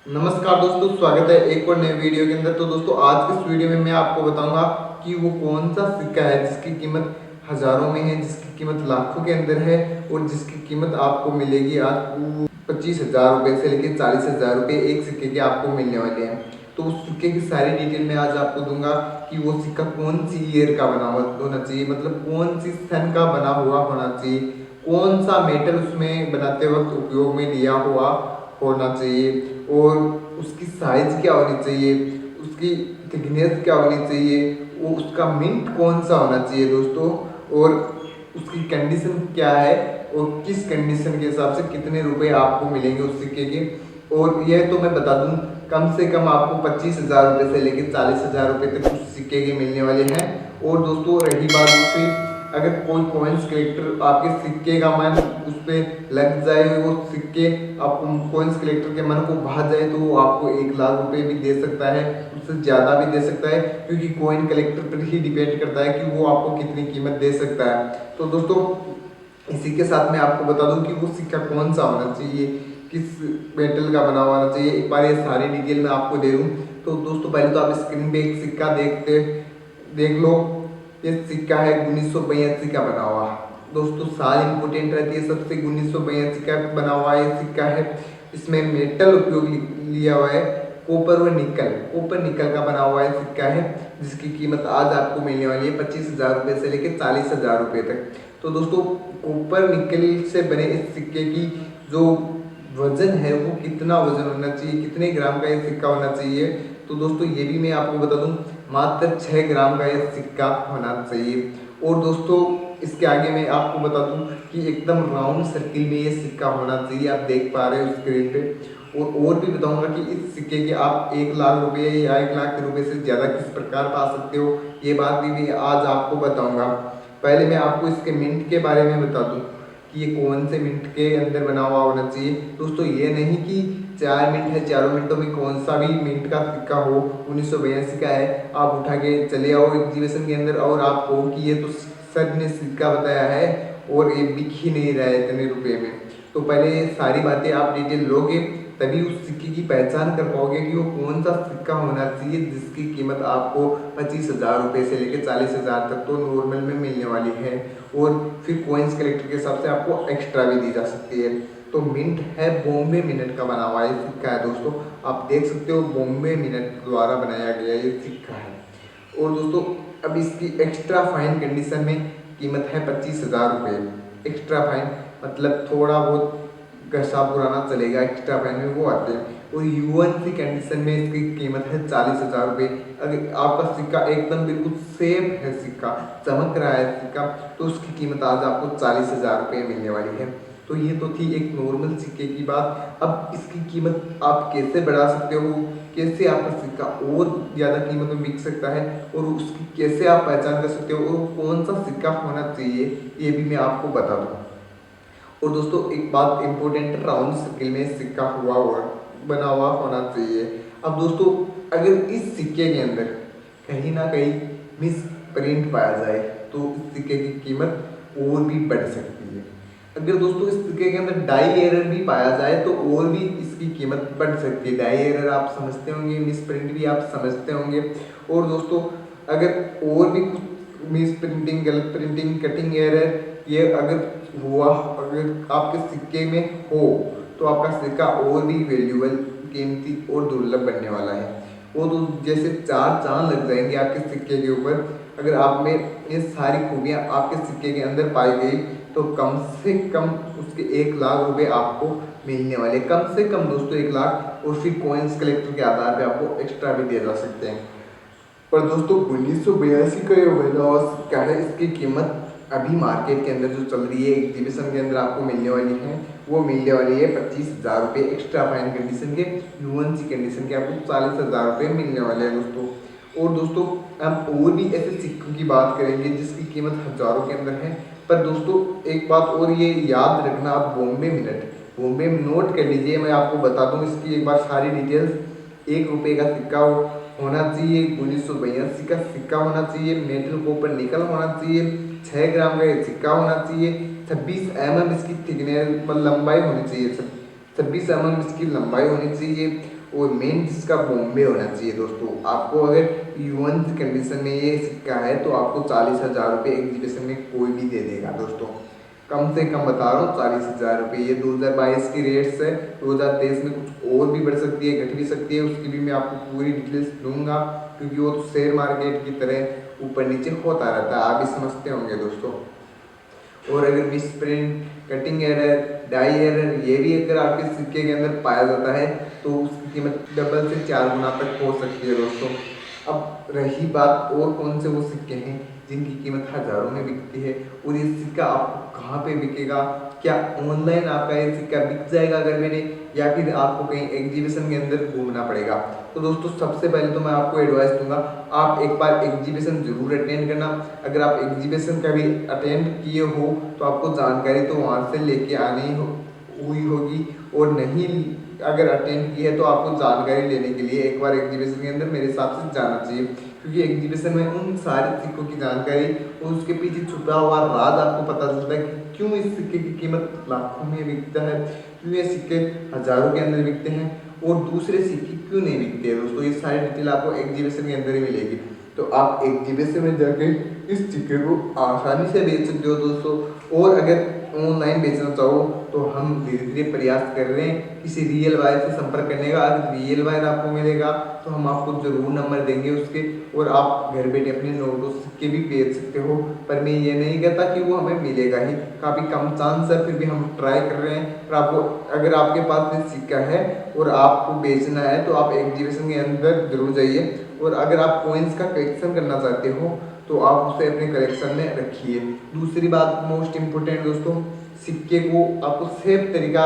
नमस्कार दोस्तों, स्वागत है एक और नए वीडियो के अंदर। तो दोस्तों आज के इस वीडियो में मैं आपको बताऊंगा कि वो कौन सा सिक्का है जिसकी कीमत हजारों में है, जिसकी कीमत लाखों के अंदर है और जिसकी कीमत आपको मिलेगी आज 25,000 रुपये से लेकर 40,000 रुपये एक सिक्के के आपको मिलने वाले हैं। तो उस सिक्के की सारी डिटेल मैं आज आपको दूंगा कि वो सिक्का कौन सी ईयर का बना हुआ होना चाहिए, मतलब कौन सी सन का बना हुआ होना चाहिए, कौन सा मेटल उसमें बनाते वक्त उपयोग में लिया हुआ होना चाहिए और उसकी साइज क्या होनी चाहिए, उसकी थिकनेस क्या होनी चाहिए, वो उसका मिंट कौन सा होना चाहिए दोस्तों, और उसकी कंडीशन क्या है और किस कंडीशन के हिसाब से कितने रुपए आपको मिलेंगे उस सिक्के के। और यह तो मैं बता दूं, कम से कम आपको 25,000 रुपये से लेकर 40,000 रुपये तक उस सिक्के के मिलने वाले हैं। और दोस्तों रही बात दूसरी, अगर कोई कॉइन्स कलेक्टर आपके सिक्के का मन उस पर लग जाए, वो सिक्के आपको कॉइन्स कलेक्टर के मन को भा जाए, तो वो आपको 1 लाख रुपए भी दे सकता है, उससे ज़्यादा भी दे सकता है, क्योंकि कॉइन कलेक्टर पर ही डिपेंड करता है कि वो आपको कितनी कीमत दे सकता है। तो दोस्तों इसी के साथ मैं आपको बता दूं कि वो सिक्का कौन सा होना चाहिए, किस मेटल का बना हुआ होना चाहिए, एक बार ये सारी डिटेल मैं आपको दे दूं। तो दोस्तों पहले तो आप स्क्रीन पे एक सिक्का देख लो। ये सिक्का है 1982 का बना हुआ। दोस्तों साल इम्पोर्टेंट रहती है सबसे, 1982 का बना हुआ ये सिक्का है। इसमें मेटल उपयोग लिया हुआ है कॉपर व निकल, कॉपर निकल का बना हुआ है सिक्का है, जिसकी कीमत आज आपको मिलने वाली है 25,000 रुपये से लेकर 40,000 रुपये तक। तो दोस्तों कॉपर निकल से बने इस सिक्के की जो वजन है वो कितना वजन होना चाहिए, कितने ग्राम का ये सिक्का होना चाहिए, तो दोस्तों ये भी मैं आपको बता दूं, मात्र 6 ग्राम का ये सिक्का होना चाहिए। और दोस्तों इसके आगे मैं आपको बता दूं कि एकदम राउंड सर्किल में ये सिक्का होना चाहिए, आप देख पा रहे हो स्क्रीन पे। और भी बताऊंगा कि इस सिक्के के आप 1 लाख रुपये या 1 लाख रुपये से ज़्यादा किस प्रकार पा सकते हो, ये बात भी आज आपको बताऊंगा। पहले मैं आपको इसके मिंट के बारे में बता दूं कि ये कौन से मिनट के अंदर बना हुआ होना चाहिए। दोस्तों ये नहीं कि 4 मिनट है, चारों मिनटों में कौन सा भी मिनट का सिक्का हो, 1982 का है, आप उठा के चले आओ एग्जीबिशन के अंदर और आप कहो कि ये तो सर ने सिक्का बताया है और ये बिक ही नहीं रहा है इतने रुपये में। तो पहले ये सारी बातें आप डिटेल लोगे, तभी उस सिक्के की पहचान कर पाओगे कि वो कौन सा सिक्का होना चाहिए जिसकी कीमत आपको 25,000 रुपये से लेकर 40,000 तक तो नॉर्मल में मिलने वाली है, और फिर कॉइन्स कलेक्टर के हिसाब से आपको एक्स्ट्रा भी दी जा सकती है। तो मिंट है बॉम्बे मिनट का बना हुआ ये सिक्का है दोस्तों, आप देख सकते हो बॉम्बे मिनट द्वारा बनाया गया ये सिक्का है। और दोस्तों अब इसकी एक्स्ट्रा फाइन कंडीशन में कीमत है 25,000 रुपये। एक्स्ट्रा फाइन मतलब थोड़ा बहुत घसा पुराना चलेगा, एक्स्ट्रा फाइन में वो आते हैं। और यूएन सी कंडीशन में इसकी कीमत है 40,000 रुपये। अगर आपका सिक्का एकदम बिल्कुल सेफ है, सिक्का चमक रहा है सिक्का, तो उसकी कीमत आज आपको 40,000 रुपये मिलने वाली है। तो ये तो थी एक नॉर्मल सिक्के की बात। अब इसकी कीमत आप कैसे बढ़ा सकते हो, कैसे आपका सिक्का और ज़्यादा कीमत में बिक सकता है, और उसकी कैसे आप पहचान कर सकते हो और कौन सा सिक्का होना चाहिए, ये भी मैं आपको बता दूँ। और दोस्तों एक बात इम्पोर्टेंट, राउंड सर्किल में सिक्का बना हुआ होना चाहिए। अब दोस्तों अगर इस सिक्के के अंदर कहीं ना कहीं मिस प्रिंट पाया जाए तो इस सिक्के की कीमत और भी बढ़ सकती है। अगर दोस्तों इस सिक्के के अंदर डाई एरर भी पाया जाए तो और भी इसकी कीमत बढ़ सकती है। डाई एरर आप समझते होंगे, मिस प्रिंट भी आप समझते होंगे। और दोस्तों अगर और भी कुछ मिस प्रिंटिंग, गलत प्रिंटिंग, कटिंग एरर ये अगर हुआ, अगर आपके सिक्के में हो, तो आपका सिक्का और भी वैल्यूबल, कीमती और दुर्लभ बनने वाला है। वो तो जैसे 4 चांद लग जाएंगे आपके सिक्के के ऊपर। अगर आप में ये सारी खूबियाँ आपके सिक्के के अंदर पाई गई तो कम से कम उसके 1 लाख रुपए आपको मिलने वाले, कम से कम दोस्तों 1 लाख। और फिर कॉइन्स कलेक्टर के आधार पे आपको एक्स्ट्रा भी दिए जा सकते हैं। पर दोस्तों 1982 का ये बना हुआ सिक्का है, इसकी कीमत अभी मार्केट के अंदर जो चल रही है, एग्जीबिशन के अंदर आपको मिलने वाली है, वो मिलने वाली है 25,000 रुपये एक्स्ट्रा फाइन कंडीशन के, यूएनसी कंडीशन के आपको 40,000 रुपये मिलने वाले हैं दोस्तों। और दोस्तों हम और भी ऐसे सिक्कों की बात करेंगे जिसकी कीमत हजारों के अंदर है। पर दोस्तों एक बात और ये याद रखना, आप बॉम्बे मिनट, बॉम्बे नोट कर लीजिए, मैं आपको बता दूँ इसकी एक बार सारी डिटेल्स। 1 रुपये का सिक्का होना चाहिए, 1982 का सिक्का होना चाहिए, मेटल कॉपर निकल होना चाहिए, 6 ग्राम का ये सिक्का होना चाहिए, 26 mm इसकी थिकनेस लंबाई होनी चाहिए, 26 mm इसकी लंबाई होनी चाहिए। और मेन जिसका बॉम्बे होना चाहिए दोस्तों। आपको अगर यूवन कंडीशन में ये सिक्का है तो आपको 40,000 रुपये एग्जीबिशन में कोई भी दे देगा दोस्तों। कम से कम बता रहा हूँ 40,000 रुपये। ये 2022 की रेट्स है, 2023 में कुछ और भी बढ़ सकती है, घट भी सकती है, उसकी भी मैं आपको पूरी डिटेल्स दूंगा, क्योंकि वो तो शेयर मार्केट की तरह ऊपर नीचे होता रहता है, आप भी समझते होंगे दोस्तों। और अगर misprint, cutting error, die error ये भी अगर आपके सिक्के के अंदर पाया जाता है तो उसकी कीमत डबल से 4 गुना तक हो सकती है दोस्तों। अब रही बात और कौन से वो सिक्के हैं जिनकी कीमत हज़ारों में बिकती है, और ये सिक्का आपको कहाँ पे बिकेगा, क्या ऑनलाइन आपका ये सिक्का बिक जाएगा घर बैठे, या फिर आपको कहीं एग्जीबिशन के अंदर घूमना पड़ेगा। तो दोस्तों सबसे पहले तो मैं आपको एडवाइस दूंगा, आप एक बार एग्जीबिशन जरूर अटेंड करना। अगर आप एग्जीबिशन कभी अटेंड किए हो तो आपको जानकारी तो वहाँ से लेके आनी हुई होगी, और नहीं अगर अटेंड की है तो आपको जानकारी लेने के लिए एक बार एग्जीबिशन के अंदर मेरे हिसाब से जाना चाहिए, क्योंकि एग्जीबिशन में उन सारे सिक्कों की जानकारी और उसके पीछे छुपा हुआ राज आपको पता चलता है कि क्यों इस सिक्के की कीमत लाखों में बिकता है, क्यों ये सिक्के हज़ारों के अंदर बिकते हैं और दूसरे सिक्के क्यों नहीं बिकते हैं दोस्तों। ये सारी डिटेल आपको एग्जीबिशन के अंदर ही मिलेगी। तो आप एग्जीबिशन में जाके इस सिक्के को आसानी से बेच सकते हो दोस्तों। और अगर ऑनलाइन बेचना चाहो तो हम धीरे धीरे प्रयास कर रहे हैं किसी रियल बायर से संपर्क करने का। अगर रियल बायर आपको मिलेगा तो हम आपको ज़रूर नंबर देंगे उसके, और आप घर बैठे अपने नोटों सिक्के भी बेच सकते हो। पर मैं ये नहीं कहता कि वो हमें मिलेगा ही, काफ़ी कम चांस है, फिर भी हम ट्राई कर रहे हैं। पर आपको अगर आपके पास ये सिक्का है और आपको बेचना है तो आप एग्जीबिशन के अंदर जरूर जाइए। और अगर आप कॉइन्स का कलेक्शन करना चाहते हो तो आप उसे अपने कलेक्शन में रखिए। दूसरी बात मोस्ट इम्पोर्टेंट दोस्तों, सिक्के को आपको सेफ तरीका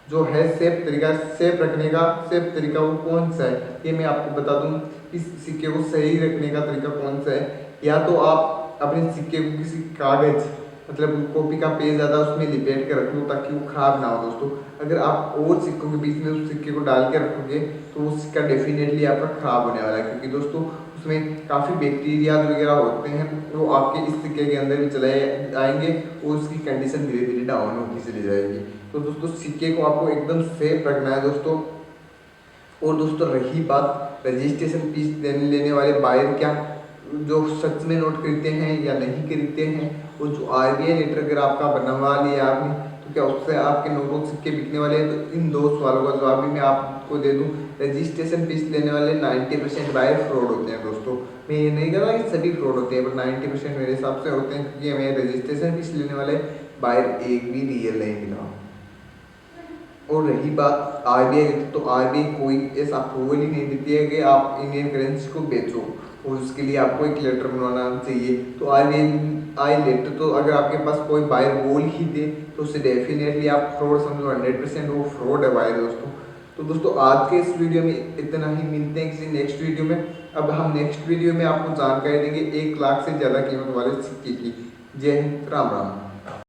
जो है, सेफ रखने का सेफ तरीका वो कौन सा है ये मैं आपको बता दूं। इस सिक्के को सही रखने का तरीका कौन सा है, या तो आप अपने सिक्के को किसी कागज मतलब कॉपी का पेज आता है उसमें लिपेट के रख लो ताकि वो खराब ना हो दोस्तों। अगर आप और सिक्कों के बीच में उस सिक्के को डाल के रखोगे तो वो सिक्का डेफिनेटली आपका खराब होने वाला है, क्योंकि दोस्तों उसमें काफ़ी बैक्टीरिया वगैरह होते हैं, वो आपके इस सिक्के के अंदर भी चले आएंगे और उसकी कंडीशन धीरे धीरे डाउन होती चली जाएगी। तो दोस्तों सिक्के को आपको एकदम सेफ रखना है दोस्तों। और दोस्तों रही बात रजिस्ट्रेशन फीस लेने वाले बायर क्या जो सच में नोट खरीदते हैं या नहीं खरीदते हैं, और जो RBI लेटर अगर आपका बनवा लिया आपने तो क्या उससे आपके नोटों सिक्के बिकने वाले हैं। तो इन 2 सवालों का जवाब भी मैं आपको दे दूं। रजिस्ट्रेशन फीस लेने वाले 90% बायर फ्रॉड होते हैं दोस्तों। मैं ये नहीं कह रहा कि सभी फ्रॉड होते हैं, पर 90% मेरे हिसाब से होते हैं, क्योंकि हमें रजिस्ट्रेशन फीस लेने वाले बायर एक भी रियल नहीं मिला। और रही बात RBI, तो RBI कोई ऐसा अप्रूवल ही नहीं देती है कि आप इंडियन करेंसी को बेचो, और उसके लिए आपको एक लेटर बनवाना चाहिए। तो RBI लेटर तो अगर आपके पास कोई बायर बोल ही दे तो उसे डेफिनेटली आप फ्रॉड समझो, 100% वो फ्रॉड है बायर दोस्तों। तो दोस्तों आज के इस वीडियो में इतना ही, मिलते हैं किसी नेक्स्ट वीडियो में। अब हम नेक्स्ट वीडियो में आपको जानकारी देंगे 1 लाख से ज़्यादा कीमत वाले सिक्के की। जय हिंद, राम राम।